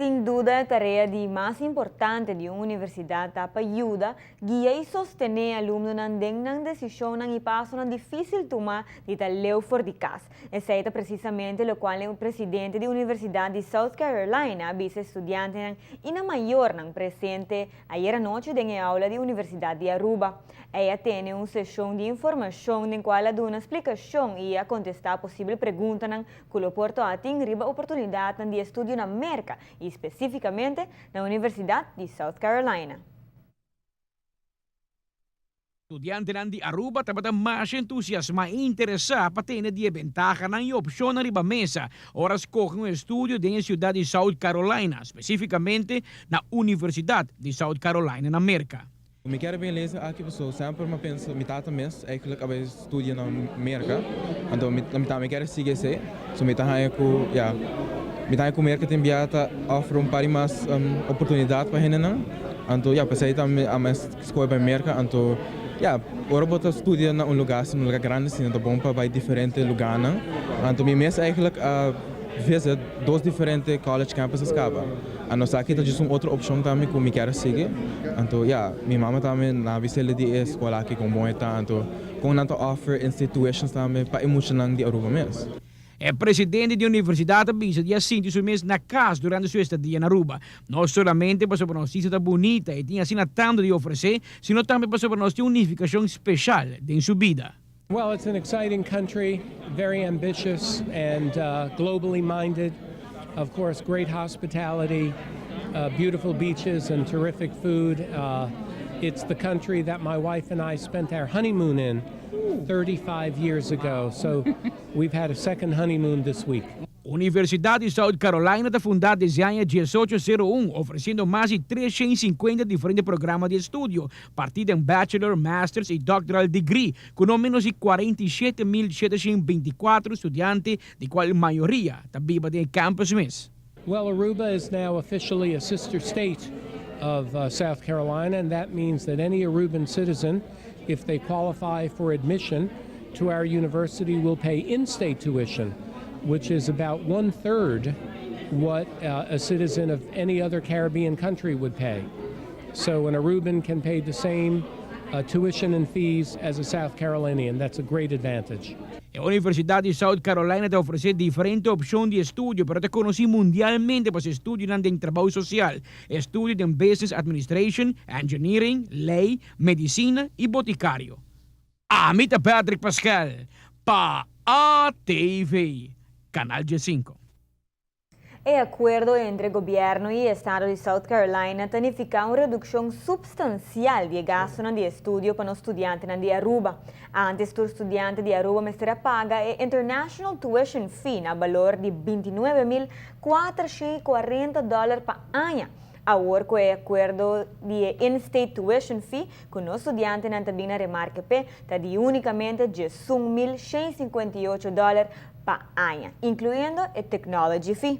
Sin duda, la tarea más importante de una universidad es ayuda, guía y sostener alumnos en una decisión y paso difícil tomar de tal for de casa. Ese es precisamente lo cual el presidente de la Universidad de South Carolina, vice estudiante y la mayor presente ayer anoche en la aula de la Universidad de Aruba. Ella tiene una sesión de información en la cual da una explicación y a contestar posibles preguntas que lo porta a tener oportunidad de estudio en América y especificamente la Universidad de South Carolina. Estudiante de Aruba também mais entusiasma e interessado para ter de ventaja na opção na riba mesa. Ora escolhe um estúdio na cidade de South Carolina, especificamente na Universidade de South Carolina, na América. Ik quero bem lezen aqui pessoal, sempre maar penso, met mes eigenlijk abis studie na Amerika. Então, met quero seguir se, so met aku ja, met Amerika tem biata offer par mais oportunidade para hen. Então, ja, pensei também a mes escola para Amerika, então ja, ora bota studia na lugar grande, sim, então bom para diferentes lugares. Então, mijn mes eigenlijk visit dois diferentes college campuses acaba. A nossa aqui tá just outra opção também que me quero seguir. Então, ja, minha mama também na visela de escola aqui com boita, então com nanto offer institutions também para emocionar de Aruba mesmo. O presidente da universidade avisa de assim de mês na casa durante sua estadia na Aruba. Não somente para sobre nós está bonita e tinha assim tanto de oferecer, sino também para sobre nós unificação especial em sua vida. Well, it's an exciting country, very ambitious and globally minded. Of course, great hospitality, beautiful beaches and terrific food. It's the country that my wife and I spent our honeymoon in 35 years ago. So we've had a second honeymoon this week. Universidade de South Carolina está fundada desde o ano 1801, oferecendo mais de 350 diferentes programas de estudo, partindo em Bachelor, Masters e Doctoral Degree, com no menos de 47.724 estudantes, de qual a maioria está viva em campus mesmo. Well, Aruba is now officially a sister state of South Carolina, and that means that any Aruban citizen, if they qualify for admission to our university, will pay in-state tuition, which is about 1/3 what a citizen of any other Caribbean country would pay. So an Aruban can pay the same tuition and fees as a South Carolinian. That's a great advantage. A Universidade de South Carolina te oferece diferentes opções de estudo, pero te conocí mundialmente para estudiar em trabalho social, estudio em Business Administration, Engineering, Lei, Medicina e Boticário. Amita Patrick Pascal, para ATV. Canal G5. El acuerdo entre el gobierno y el estado de South Carolina significa una reducción sustancial de gasto de estudio para los estudiantes de Aruba. Antes, los estudiantes de Aruba me paga el International Tuition Fee a valor de $29.440 por año. Ahora, con el acuerdo de in-state tuition fee, con los estudiantes también remarca que está de únicamente $1.158 por año, incluyendo el technology fee.